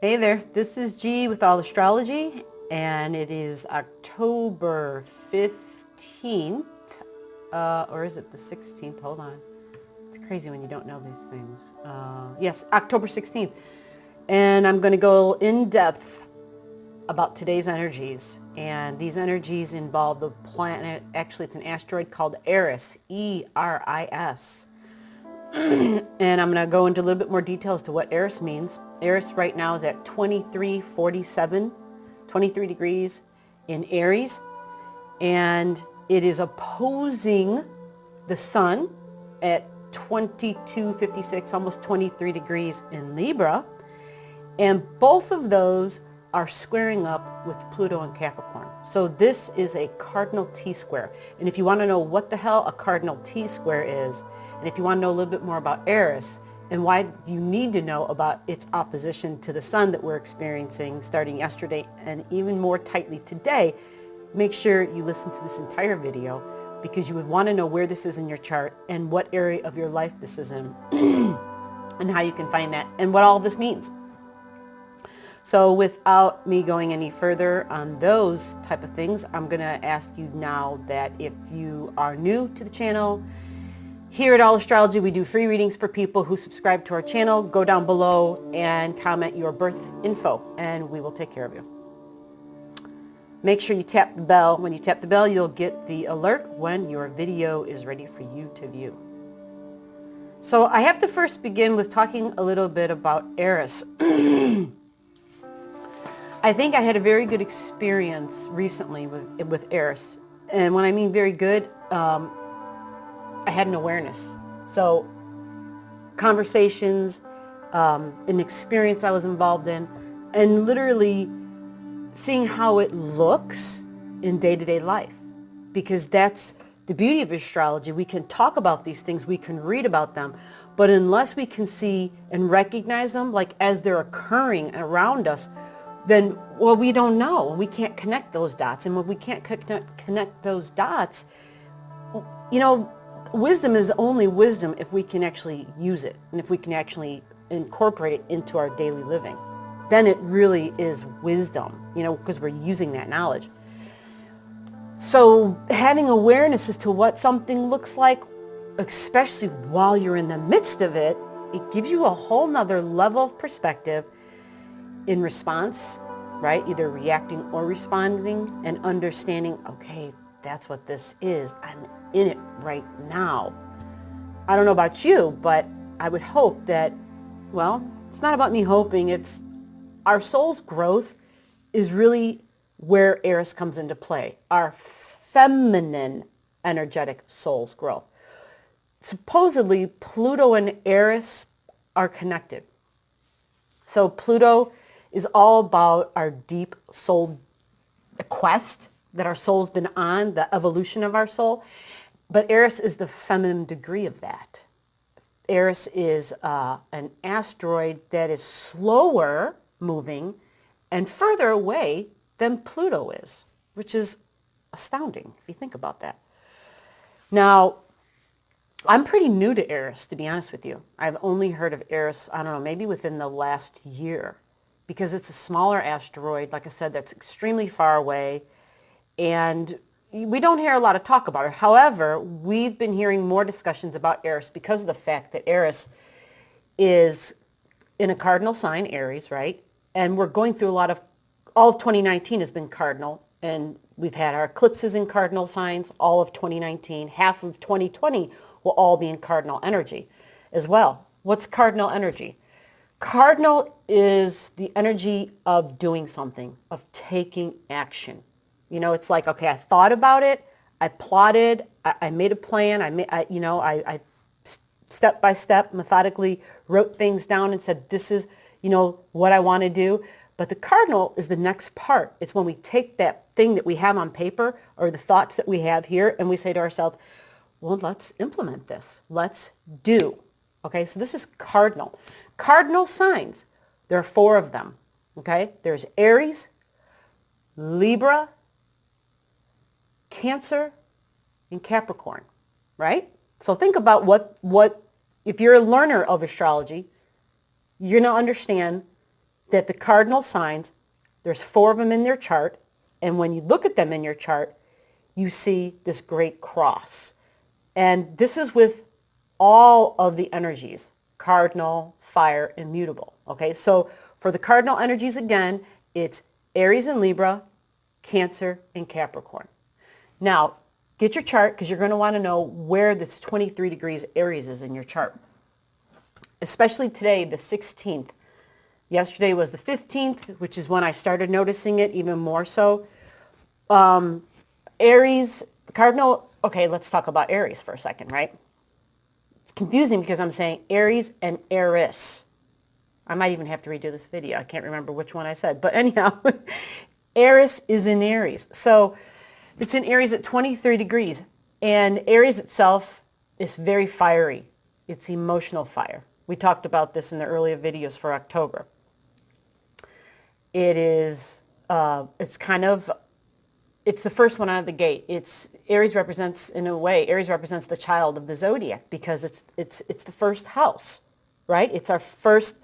Hey there, this is G with Allastrology, and it is October 15th, or is it the 16th? Hold on. It's crazy when you don't know these things. Yes, October 16th. And I'm going to go in depth about today's energies. And these energies involve the planet, actually it's an asteroid called Eris, E-R-I-S. And I'm going to go into a little bit more detail as to what Eris means. Eris right now is at 2347, 23 degrees in Aries. And it is opposing the sun at 2256, almost 23 degrees in Libra. And both of those are squaring up with Pluto and Capricorn. So this is a cardinal T-square. And if you want to know what the hell a cardinal T-square is, and if you want to know a little bit more about Eris, and why you need to know about its opposition to the sun that we're experiencing starting yesterday and even more tightly today, make sure you listen to this entire video, because you would want to know where this is in your chart and what area of your life this is in and how you can find that and what all this means. So without me going any further on those type of things, I'm going to ask you now that if you are new to the channel, here at Allastrology, we do free readings for people who subscribe to our channel. Go down below and comment your birth info, and we will take care of you. Make sure you tap the bell. When you tap the bell, you'll get the alert when your video is ready for you to view. So I have to first begin with talking a little bit about Eris. I think I had a very good experience recently with Eris. And when I mean very good, I had an awareness. So conversations, an experience I was involved in, and literally seeing how it looks in day-to-day life. Because that's the beauty of astrology. We can talk about these things, we can read about them, but unless we can see and recognize them like as they're occurring around us, then, well, we don't know. We can't connect those dots. And when we can't connect those dots, you know, wisdom is only wisdom if we can actually use it and if we can actually incorporate it into our daily living. Then it really is wisdom, you know, because we're using that knowledge. So having awareness as to what something looks like, especially while you're in the midst of it, it gives you a whole nother level of perspective in response, right? Either reacting or responding and understanding, okay, that's what this is. I'm in it right now. I don't know about you, but I would hope that, well, it's not about me hoping, it's our soul's growth is really where Eris comes into play. Our feminine energetic soul's growth. Supposedly, Pluto and Eris are connected. So Pluto is all about our deep soul quest that our soul's been on, the evolution of our soul. But Eris is the feminine degree of that. Eris is an asteroid that is slower moving and further away than Pluto is, which is astounding if you think about that. Now, I'm pretty new to Eris, to be honest with you. I've only heard of Eris, I don't know, maybe within the last year, because it's a smaller asteroid, like I said, that's extremely far away, and we don't hear a lot of talk about it. However, we've been hearing more discussions about Eris because of the fact that Eris is in a cardinal sign, Aries, right? And we're going through all of 2019 has been cardinal, and we've had our eclipses in cardinal signs, all of 2019. Half of 2020 will all be in cardinal energy as well. What's cardinal energy? Cardinal is the energy of doing something, of taking action. You know, it's like, okay, I thought about it, I plotted, I made a plan, I step by step methodically wrote things down and said, this is, you know, what I want to do. But the cardinal is the next part. It's when we take that thing that we have on paper or the thoughts that we have here and we say to ourselves, well, let's implement this. Let's do. Okay, so this is cardinal. Cardinal signs, there are 4 of them. Okay, there's Aries, Libra, Cancer, and Capricorn, right? So think about what if you're a learner of astrology, you're going to understand that the cardinal signs, there's 4 of them in their chart, and when you look at them in your chart, you see this great cross. And this is with all of the energies, cardinal, fire, and mutable. Okay, so for the cardinal energies, again, it's Aries and Libra, Cancer, and Capricorn. Now, get your chart because you're going to want to know where this 23 degrees Aries is in your chart. Especially today, the 16th. Yesterday was the 15th, which is when I started noticing it even more so. Aries, cardinal, okay, let's talk about Aries for a second, right? It's confusing because I'm saying Aries and Eris. I might even have to redo this video. I can't remember which one I said. But anyhow, Eris is in Aries. So it's in Aries at 23 degrees. And Aries itself is very fiery. It's emotional fire. We talked about this in the earlier videos for October. It is, it's the first one out of the gate. Aries represents, in a way, Aries represents the child of the zodiac because it's the first house, right? It's our first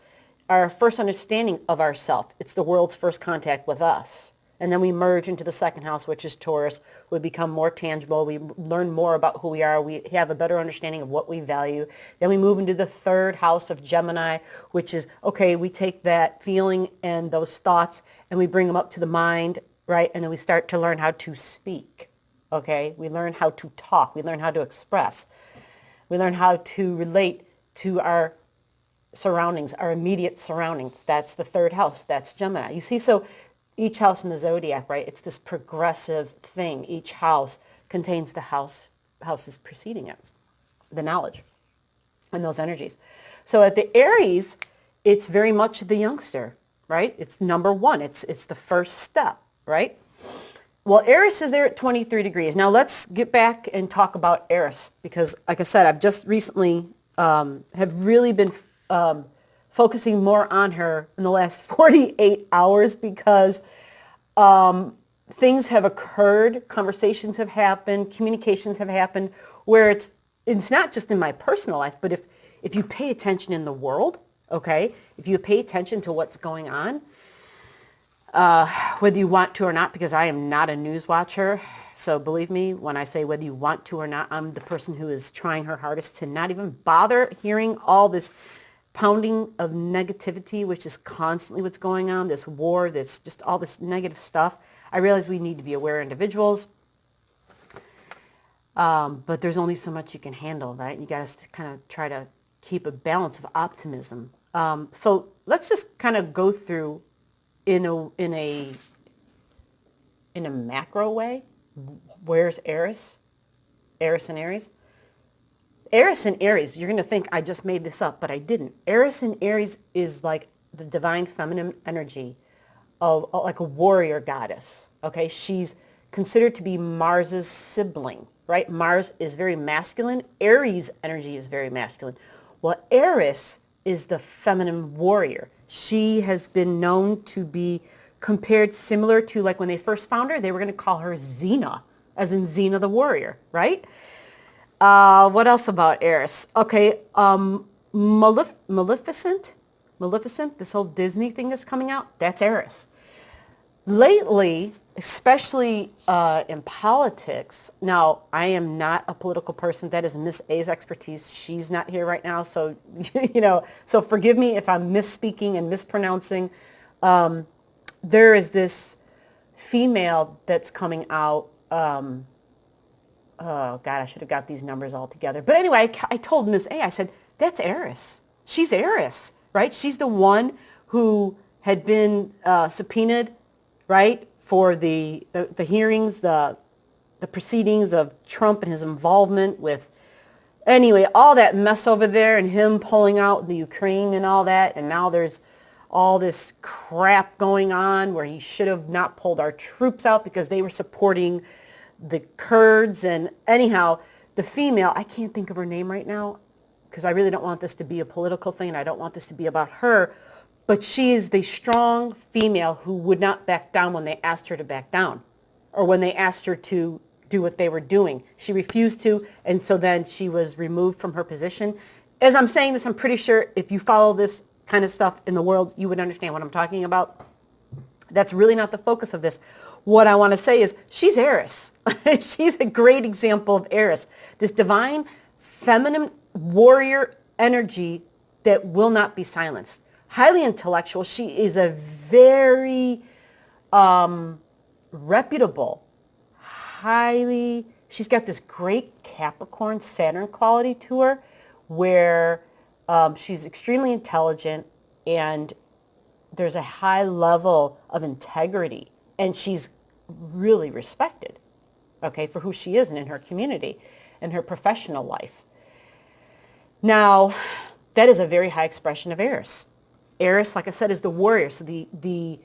understanding of ourself. It's the world's first contact with us. And then we merge into the second house, which is Taurus. We become more tangible. We learn more about who we are. We have a better understanding of what we value. Then we move into the third house of Gemini, which is, okay, we take that feeling and those thoughts and we bring them up to the mind, right? And then we start to learn how to speak, okay? We learn how to talk. We learn how to express. We learn how to relate to our surroundings, our immediate surroundings. That's the third house. That's Gemini. You see, so each house in the zodiac, right? It's this progressive thing. Each house contains the houses preceding it, the knowledge and those energies. So at the Aries, it's very much the youngster, right? It's number one. It's the first step, right? Well, Eris is there at 23 degrees. Now let's get back and talk about Eris because, like I said, I've just recently have really been focusing more on her in the last 48 hours because things have occurred, conversations have happened, communications have happened where it's not just in my personal life, but if you pay attention in the world, okay, if you pay attention to what's going on, whether you want to or not, because I am not a news watcher, so believe me, when I say whether you want to or not, I'm the person who is trying her hardest to not even bother hearing all this pounding of negativity, which is constantly what's going on, this war, this just all this negative stuff. I realize we need to be aware individuals, but there's only so much you can handle, right? You got to kind of try to keep a balance of optimism. So let's just kind of go through in a macro way. Where's Eris? Eris and Aries? Eris and Aries, you're going to think I just made this up, but I didn't. Eris and Aries is like the divine feminine energy of like a warrior goddess, okay? She's considered to be Mars's sibling, right? Mars is very masculine. Aries energy is very masculine. Well, Eris is the feminine warrior. She has been known to be compared similar to, like when they first found her, they were going to call her Xena, as in Xena the warrior, right? What else about Eris? Okay, Maleficent, this whole Disney thing that's coming out, that's Eris. Lately, especially in politics, now I am not a political person. That is Miss A's expertise. She's not here right now, so so forgive me if I'm misspeaking and mispronouncing. There is this female that's coming out. Oh, God, I should have got these numbers all together. But anyway, I told Miss A, I said, that's Eris. She's Eris, right? She's the one who had been subpoenaed, right, for the hearings, the proceedings of Trump and his involvement with, anyway, all that mess over there and him pulling out the Ukraine and all that. And now there's all this crap going on where he should have not pulled our troops out because they were supporting the Kurds. And anyhow, the female, I can't think of her name right now because I really don't want this to be a political thing and I don't want this to be about her, but she is the strong female who would not back down when they asked her to back down or when they asked her to do what they were doing. She refused to, and so then she was removed from her position. As I'm saying this, I'm pretty sure if you follow this kind of stuff in the world, you would understand what I'm talking about. That's really not the focus of this. What I want to say is she's Eris. She's a great example of Eris, this divine feminine warrior energy that will not be silenced. Highly intellectual. She is a very reputable, she's got this great Capricorn Saturn quality to her where she's extremely intelligent and there's a high level of integrity and she's really respected, okay, for who she is and in her community and her professional life. Now, that is a very high expression of Eris. Eris, like I said, is the warrior. So the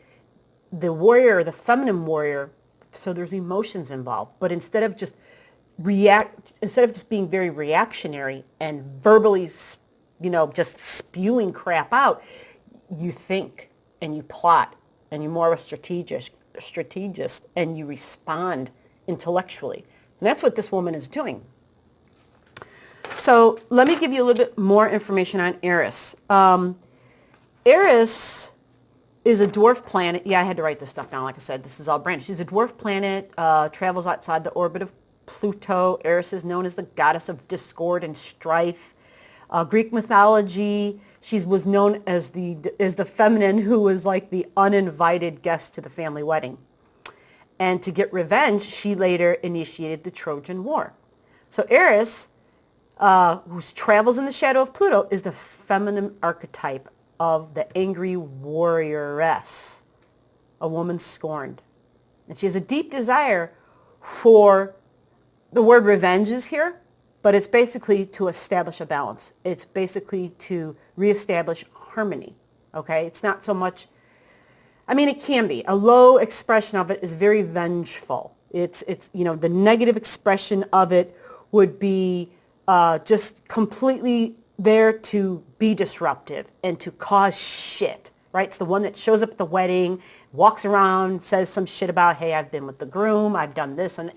warrior, the feminine warrior, so there's emotions involved. But instead of just being very reactionary and verbally, just spewing crap out, you think and you plot and you're more of a strategist and you respond intellectually. And that's what this woman is doing. So let me give you a little bit more information on Eris. Eris is a dwarf planet. Yeah, I had to write this stuff down. Like I said, this is all brand new. She's a dwarf planet, travels outside the orbit of Pluto. Eris is known as the goddess of discord and strife. Greek mythology, she was known as the feminine who was like the uninvited guest to the family wedding. And to get revenge, she later initiated the Trojan War. So Eris, who travels in the shadow of Pluto, is the feminine archetype of the angry warrioress, a woman scorned. And she has a deep desire for, the word revenge is here, but it's basically to establish a balance. It's basically to reestablish harmony, okay? It's not so much, it can be. A low expression of it is very vengeful. It's the negative expression of it would be just completely there to be disruptive and to cause shit, right? It's the one that shows up at the wedding, walks around, says some shit about, hey, I've been with the groom, I've done this, and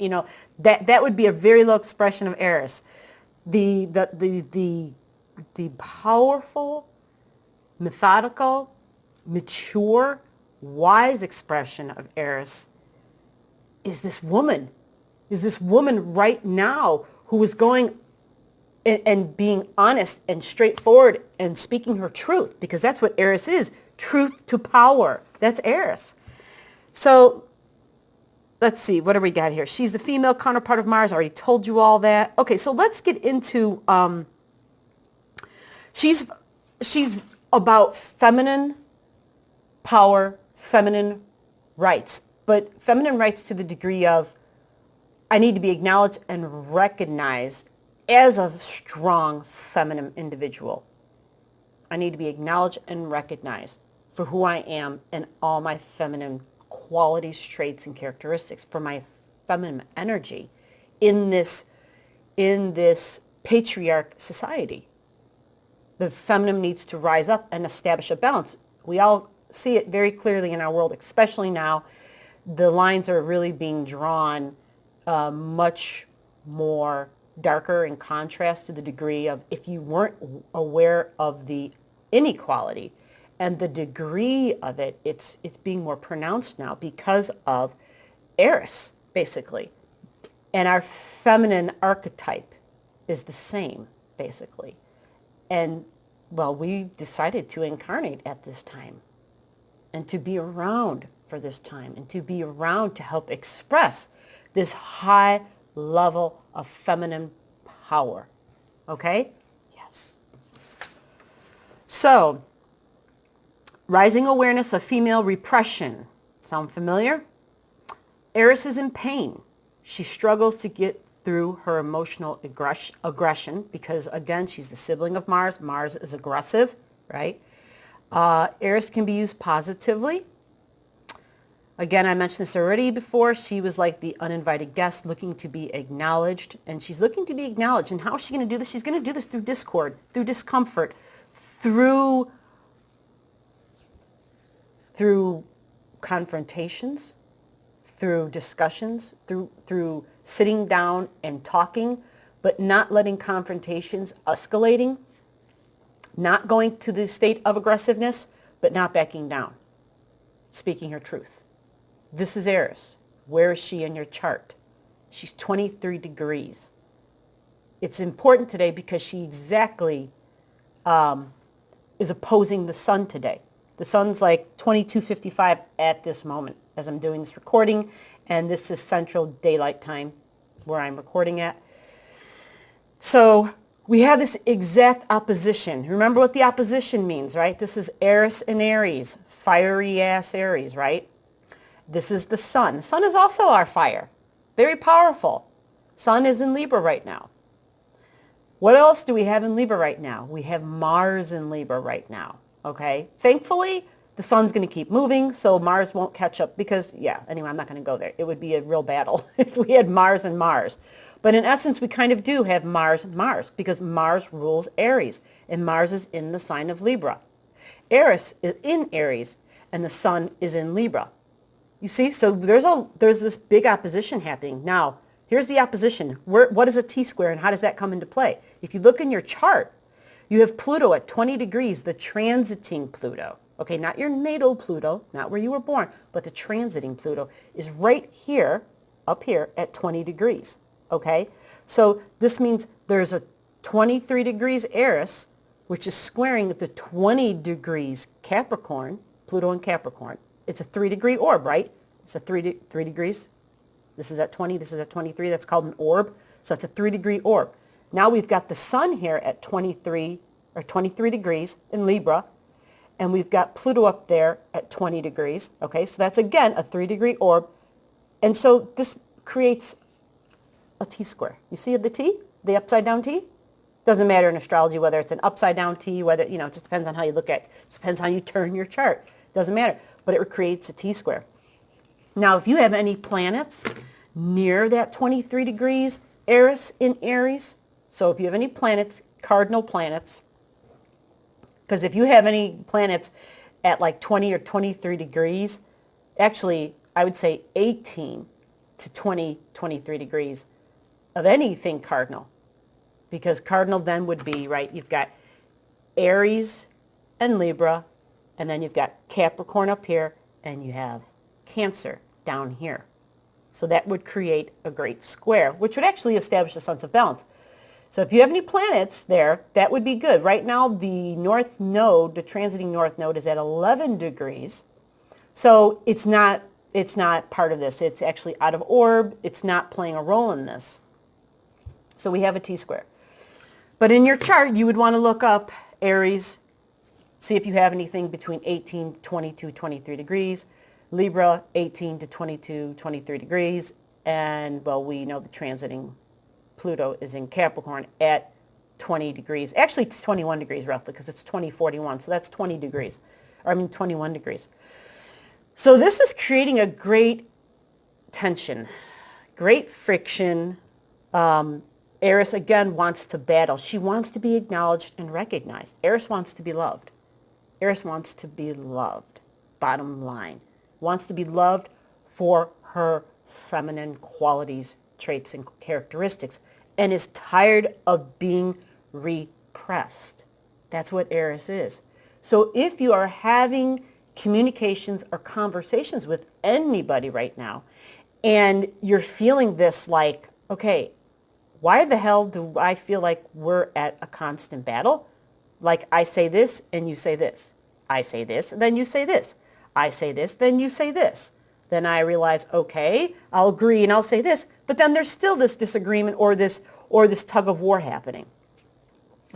that would be a very low expression of Eris. The powerful, methodical, mature, wise expression of Eris is this woman right now who is going and being honest and straightforward and speaking her truth, because that's what Eris is, truth to power. That's Eris. So let's see, what do we got here? She's the female counterpart of Mars. I already told you all that. Okay, so let's get into, she's about feminine power, feminine rights, but feminine rights to the degree of, I need to be acknowledged and recognized as a strong feminine individual. I need to be acknowledged and recognized for who I am and all my feminine qualities, traits, and characteristics, for my feminine energy in this patriarch society. The feminine needs to rise up and establish a balance. We all see it very clearly in our world, especially now. The lines are really being drawn much more darker in contrast to the degree of, if you weren't aware of the inequality and the degree of it, it's being more pronounced now because of Eris, basically. And our feminine archetype is the same, basically. And, well, we decided to incarnate at this time and to be around for this time and to be around to help express this high level of feminine power. Okay? Yes. So, rising awareness of female repression. Sound familiar? Eris is in pain. She struggles to get through her emotional aggression because, again, she's the sibling of Mars. Mars is aggressive, right? Eris can be used positively. Again, I mentioned this already before. She was like the uninvited guest looking to be acknowledged. And she's looking to be acknowledged. And how is she going to do this? She's going to do this through discord, through discomfort, through confrontations, through discussions, through sitting down and talking, but not letting confrontations escalating. Not going to the state of aggressiveness, but not backing down. Speaking her truth. This is Eris. Where is she in your chart? She's 23 degrees. It's important today because she exactly is opposing the sun today. The sun's like 22:55 at this moment as I'm doing this recording, and this is Central Daylight Time where I'm recording at. So we have this exact opposition. Remember what the opposition means, right? This is Eris and Aries, fiery ass Aries, right? This is the sun. The sun is also our fire. Very powerful. Sun is in Libra right now. What else do we have in Libra right now? We have Mars in Libra right now, okay? Thankfully, the sun's going to keep moving, so Mars won't catch up because, yeah, anyway, I'm not going to go there. It would be a real battle if we had Mars and Mars. But in essence, we kind of do have Mars and Mars because Mars rules Aries, and Mars is in the sign of Libra. Eris is in Aries, and the sun is in Libra. You see, so there's this big opposition happening. Now, here's the opposition. What is a T-square and how does that come into play? If you look in your chart, you have Pluto at 20 degrees, the transiting Pluto. Okay, not your natal Pluto, not where you were born, but the transiting Pluto is right here, up here at 20 degrees. Okay, so this means there's a 23 degrees Eris, which is squaring the 20 degrees Capricorn, Pluto and Capricorn. It's a 3-degree orb, right? It's a 3 degrees. This is at 20, this is at 23. That's called an orb. So it's a 3-degree orb. Now we've got the sun here at 23 degrees in Libra, and we've got Pluto up there at 20 degrees. Okay, so that's again a 3-degree orb. And so this creates a T-square. You see the T? The upside down T? Doesn't matter in astrology whether it's an upside down T, whether, it just depends on how you look at it. It just depends how you turn your chart. Doesn't matter. But it creates a T-square. Now, if you have any planets near that 23 degrees Eris in Aries, so if you have any planets, cardinal planets, because if you have any planets at like 20 or 23 degrees, actually, I would say 18 to 20, 23 degrees of anything cardinal, because cardinal then would be, right, you've got Aries and Libra, and then you've got Capricorn up here, and you have Cancer down here. So that would create a great square, which would actually establish a sense of balance. So if you have any planets there, that would be good. Right now, the north node, the transiting north node, is at 11 degrees. So it's not part of this. It's actually out of orb. It's not playing a role in this. So we have a T-square. But in your chart, you would want to look up Aries, see if you have anything between 18, 22, 23 degrees. Libra, 18 to 22, 23 degrees. And, well, we know the transiting Pluto is in Capricorn at 20 degrees. Actually, it's 21 degrees roughly because it's 2041. So that's 20 degrees. 21 degrees. So this is creating a great tension, great friction. Eris, again, wants to battle. She wants to be acknowledged and recognized. Eris wants to be loved. Eris wants to be loved, bottom line. Wants to be loved for her feminine qualities, traits, and characteristics, and is tired of being repressed. That's what Eris is. So if you are having communications or conversations with anybody right now, and you're feeling this like, okay, why the hell do I feel like we're at a constant battle? Like I say this and you say this. I say this and then you say this. I say this, then you say this. Then I realize, okay, I'll agree and I'll say this, but then there's still this disagreement or this tug of war happening.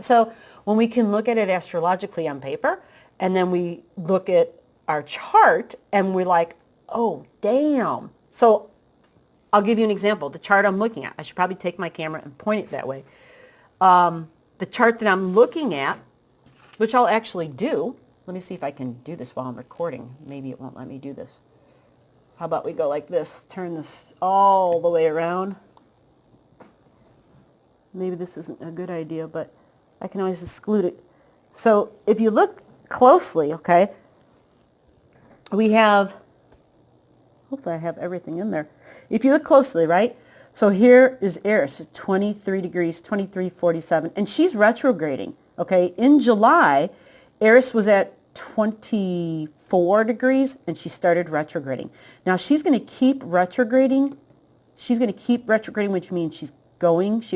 So when we can look at it astrologically on paper, and then we look at our chart and we're like, oh, damn. So I'll give you an example. The chart I'm looking at, I should probably take my camera and point it that way. The chart that I'm looking at, which I'll actually do, let me see if I can do this while I'm recording. Maybe it won't let me do this. How about we go like this, turn this all the way around. Maybe this isn't a good idea, but I can always exclude it. So if you look closely, okay, we have, hopefully I have everything in there. If you look closely, right, so here is Eris at 23 degrees, 23:47, and she's retrograding. Okay, in July, Eris was at 24 degrees and she started retrograding. Now she's going to keep retrograding. She's going to keep retrograding, which means she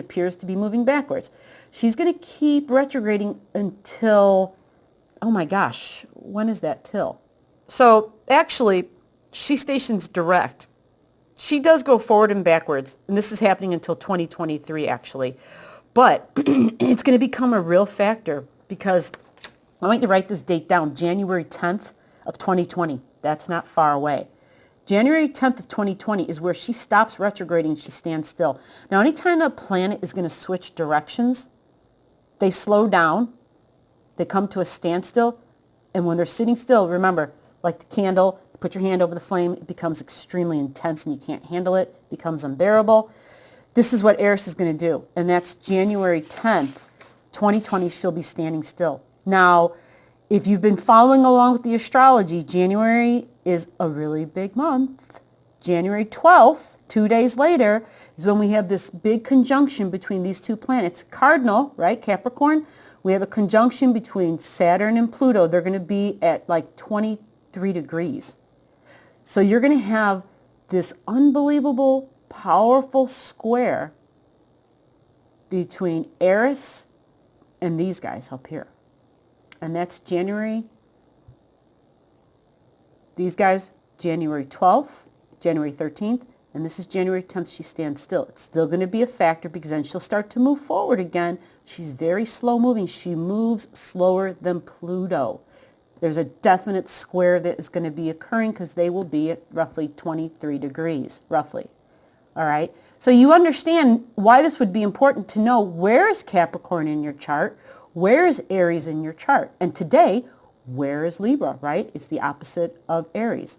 appears to be moving backwards. She's going to keep retrograding until, oh my gosh, when is that till? So actually, she stations direct. She does go forward and backwards, and this is happening until 2023 actually. But it's going to become a real factor because I want you to write this date down, January 10th of 2020. That's not far away. January 10th of 2020 is where she stops retrograding, she stands still. Now, anytime a planet is going to switch directions, they slow down, they come to a standstill, and when they're sitting still, remember, like the candle, put your hand over the flame, it becomes extremely intense and you can't handle it, it becomes unbearable. This is what Eris is going to do, and that's January 10th, 2020, she'll be standing still. Now, if you've been following along with the astrology, January is a really big month. January 12th, 2 days later, is when we have this big conjunction between these two planets. Cardinal, right, Capricorn, we have a conjunction between Saturn and Pluto. They're going to be at like 23 degrees. So you're going to have this unbelievable, powerful square between Eris and these guys up here. And that's January, these guys, January 12th, January 13th, and this is January 10th, she stands still. It's still going to be a factor because then she'll start to move forward again. She's very slow moving. She moves slower than Pluto. There's a definite square that is going to be occurring because they will be at roughly 23 degrees, roughly. All right? So you understand why this would be important to know where is Capricorn in your chart, where is Aries in your chart, and today, where is Libra, right? It's the opposite of Aries.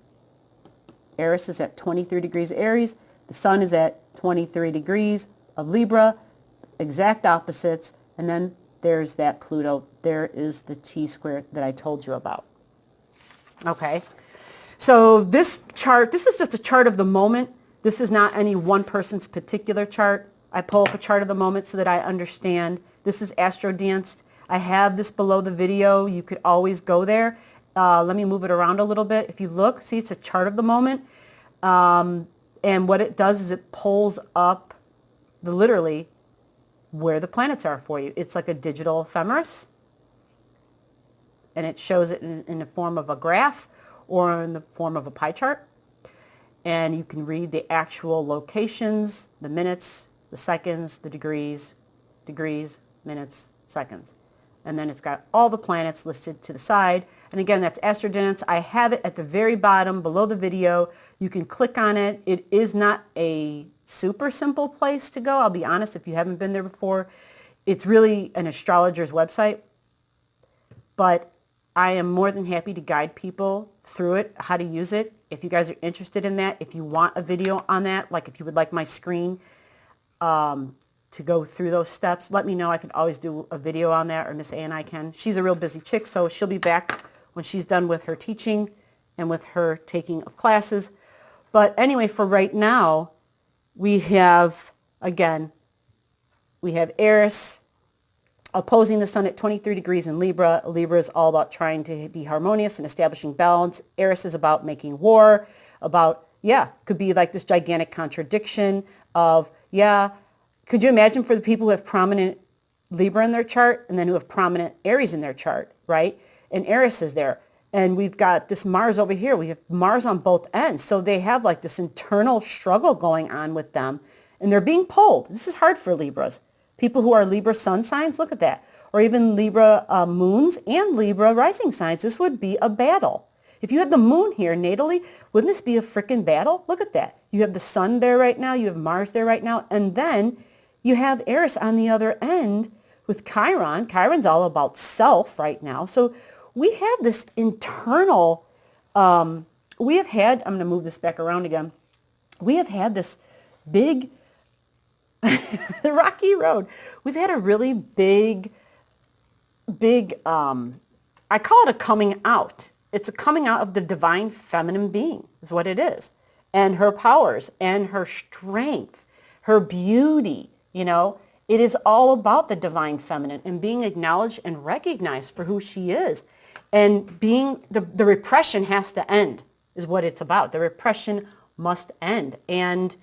Eris is at 23 degrees Aries. The sun is at 23 degrees of Libra, exact opposites. And then there's that Pluto. There is the T-square that I told you about. Okay. So this chart, this is just a chart of the moment. This is not any one person's particular chart. I pull up a chart of the moment so that I understand. This is AstroDanced. I have this below the video. You could always go there. Let me move it around a little bit. If you look, see it's a chart of the moment. And what it does is it pulls up literally where the planets are for you. It's like a digital ephemeris. And it shows it in the form of a graph or in the form of a pie chart. And you can read the actual locations, the minutes, the seconds, the degrees, minutes, seconds. And then it's got all the planets listed to the side. And again, that's AstroDance. I have it at the very bottom below the video. You can click on it. It is not a super simple place to go. I'll be honest, if you haven't been there before, it's really an astrologer's website. But I am more than happy to guide people through it, how to use it. If you guys are interested in that, if you want a video on that, like if you would like my screen, to go through those steps, let me know. I can always do a video on that, or Miss A and I can. She's a real busy chick, so she'll be back when she's done with her teaching and with her taking of classes. But anyway, for right now, we have, again, we have Eris opposing the sun at 23 degrees in Libra. Libra is all about trying to be harmonious and establishing balance. Eris is about making war, about, could be like this gigantic contradiction of, could you imagine for the people who have prominent Libra in their chart and then who have prominent Aries in their chart, right? And Eris is there. And we've got this Mars over here. We have Mars on both ends. So they have like this internal struggle going on with them. And they're being pulled. This is hard for Libras. People who are Libra sun signs, look at that. Or even Libra moons and Libra rising signs. This would be a battle. If you had the moon here natally, wouldn't this be a freaking battle? Look at that. You have the sun there right now. You have Mars there right now. And then you have Eris on the other end with Chiron. Chiron's all about self right now. So we have this internal, we have had, I'm going to move this back around again. We have had this big, rocky road. We've had a really big, I call it a coming out. It's a coming out of the divine feminine being is what it is. And her powers and her strength, her beauty, It is all about the divine feminine and being acknowledged and recognized for who she is. And being, the repression has to end is what it's about. The repression must end. And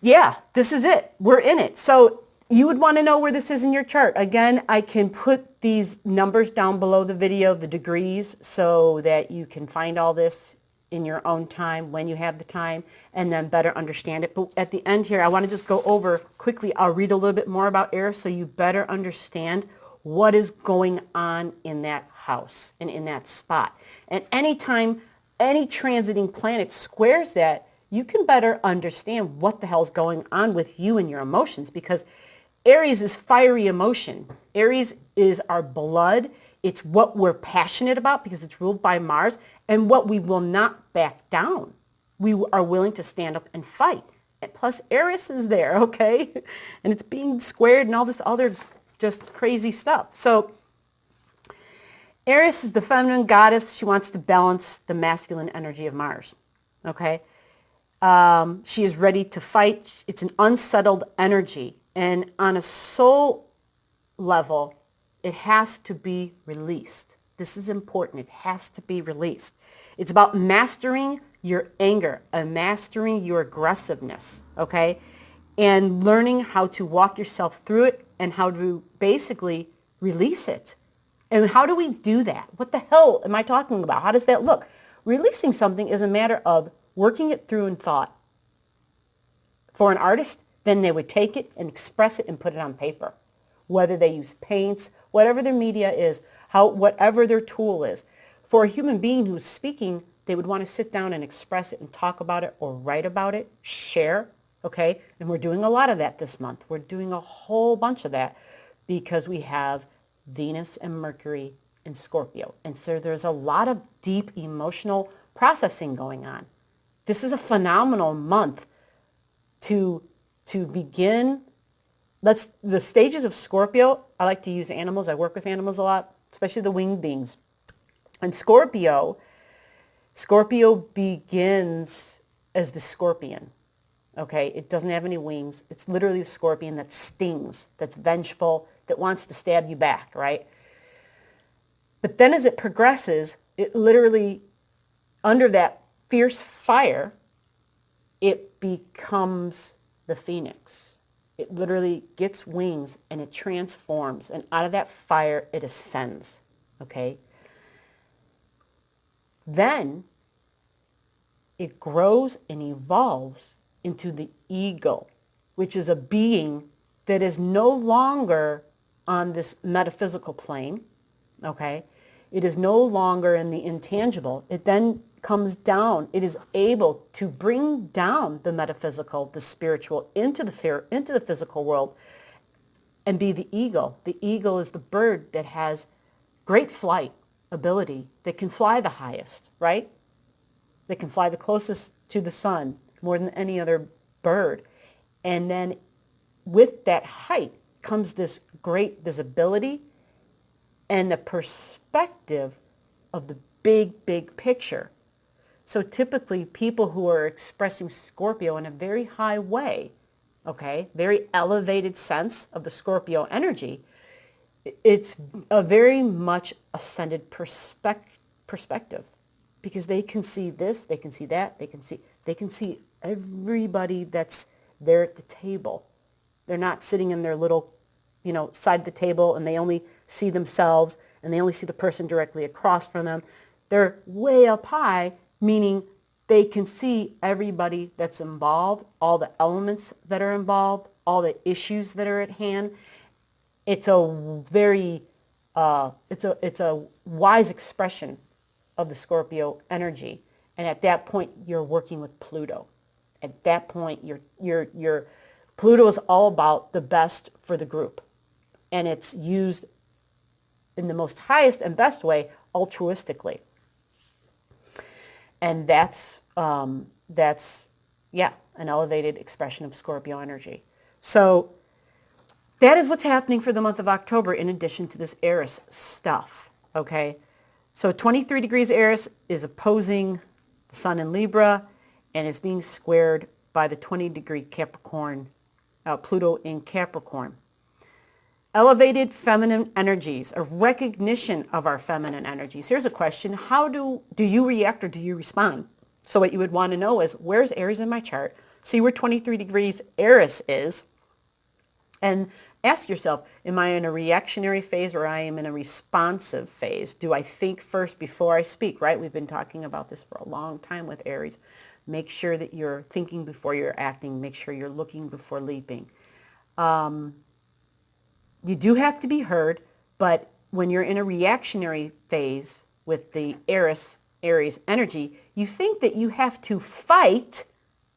yeah, this is it. We're in it. So you would want to know where this is in your chart. Again, I can put these numbers down below the video, the degrees, so that you can find all this in your own time when you have the time and then better understand it. But at the end here, I want to just go over quickly. I'll read a little bit more about Eris so you better understand what is going on in that house and in that spot. And anytime any transiting planet squares that, you can better understand what the hell's going on with you and your emotions, because Aries is fiery emotion. Aries is our blood. It's what we're passionate about because it's ruled by Mars, and what we will not back down. We are willing to stand up and fight. And plus Eris is there, okay? And it's being squared and all this other just crazy stuff. So Eris is the feminine goddess. She wants to balance the masculine energy of Mars, okay? She is ready to fight. It's an unsettled energy. And on a soul level, it has to be released. This is important. It has to be released. It's about mastering your anger and mastering your aggressiveness, okay? And learning how to walk yourself through it and how to basically release it. And how do we do that? What the hell am I talking about? How does that look? Releasing something is a matter of working it through in thought. For an artist, then they would take it and express it and put it on paper. Whether they use paints, whatever their media is, whatever their tool is. For a human being who's speaking, they would want to sit down and express it and talk about it or write about it, share, okay? And we're doing a lot of that this month. We're doing a whole bunch of that because we have Venus and Mercury in Scorpio. And so there's a lot of deep emotional processing going on. This is a phenomenal month to begin. The stages of Scorpio, I like to use animals. I work with animals a lot, especially the winged beings. And Scorpio begins as the scorpion, okay? It doesn't have any wings. It's literally the scorpion that stings, that's vengeful, that wants to stab you back, right? But then as it progresses, it literally, under that fierce fire, it becomes the phoenix. It literally gets wings and it transforms, and out of that fire it ascends, okay? Then it grows and evolves into the eagle, which is a being that is no longer on this metaphysical plane, okay? It is no longer in the intangible. It then comes down. It is able to bring down the metaphysical, the spiritual, into the physical world and be the eagle. The eagle is the bird that has great flight ability, that can fly the highest, right? That can fly the closest to the sun more than any other bird. And then with that height comes this great visibility and the perspective of the big, big picture. So typically people who are expressing Scorpio in a very high way, okay, very elevated sense of the Scorpio energy, it's a very much ascended perspective, because they can see this, they can see that, they can see everybody that's there at the table. They're not sitting in their little, side of the table and they only see themselves and they only see the person directly across from them. They're way up high, meaning they can see everybody that's involved, all the elements that are involved, all the issues that are at hand. It's a very, it's a wise expression of the Scorpio energy. And at that point, you're working with Pluto. At that point, Pluto is all about the best for the group. And it's used in the most highest and best way, altruistically. And that's an elevated expression of Scorpio energy. So that is what's happening for the month of October, in addition to this Eris stuff, okay? So 23 degrees Eris is opposing the sun in Libra and is being squared by the 20-degree Capricorn Pluto in Capricorn. Elevated feminine energies, a recognition of our feminine energies. Here's a question. How do you react or do you respond? So what you would want to know is, where's Aries in my chart? See where 23 degrees Eris is. And ask yourself, am I in a reactionary phase or I am in a responsive phase? Do I think first before I speak, right? We've been talking about this for a long time with Aries. Make sure that you're thinking before you're acting. Make sure you're looking before leaping. You do have to be heard, but when you're in a reactionary phase with the Aries energy, you think that you have to fight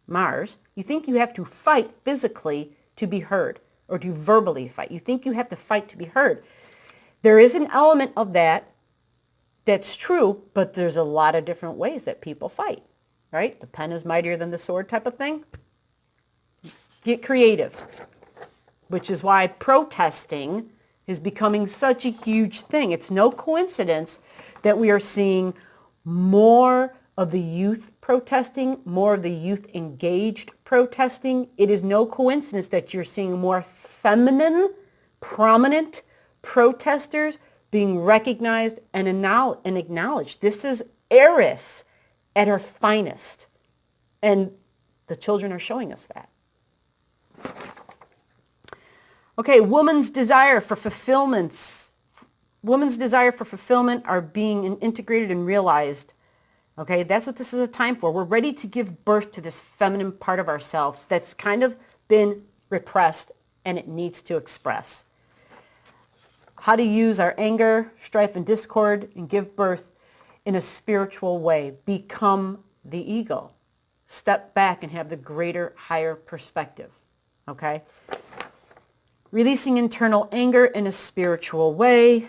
Mars. You think you have to fight physically to be heard, or to verbally fight. You think you have to fight to be heard. There is an element of that that's true, but there's a lot of different ways that people fight, right? The pen is mightier than the sword type of thing. Get creative, which is why protesting is becoming such a huge thing. It's no coincidence that we are seeing more of the youth protesting, more of the youth engaged protesting. It is no coincidence that you're seeing more feminine, prominent protesters being recognized and acknowledged. This is Eris at her finest. And the children are showing us that. Okay, woman's desire for fulfillment are being integrated and realized. Okay, that's what this is a time for. We're ready to give birth to this feminine part of ourselves that's kind of been repressed and it needs to express. How to use our anger, strife, and discord and give birth in a spiritual way. Become the eagle. Step back and have the greater, higher perspective. Okay? Releasing internal anger in a spiritual way.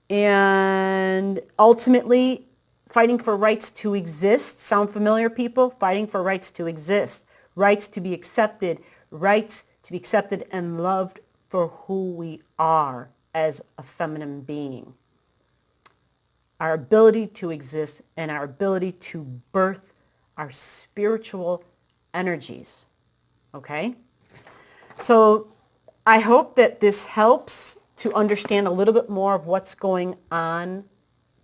And ultimately, fighting for rights to exist. Sound familiar, people? Fighting for rights to exist. Rights to be accepted. Rights to be accepted and loved for who we are as a feminine being. Our ability to exist and our ability to birth our spiritual energies. Okay? So I hope that this helps to understand a little bit more of what's going on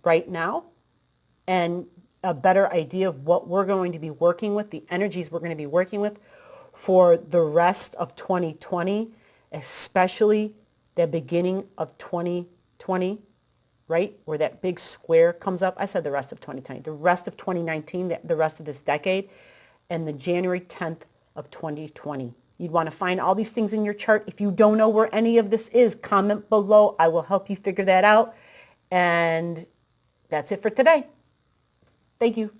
right now and a better idea of what we're going to be working with, the energies we're going to be working with for the rest of 2020, especially the beginning of 2020, right? Where that big square comes up. I said the rest of 2020, the rest of 2019, the rest of this decade, and the January 10th of 2020. You'd want to find all these things in your chart. If you don't know where any of this is, comment below. I will help you figure that out. And that's it for today. Thank you.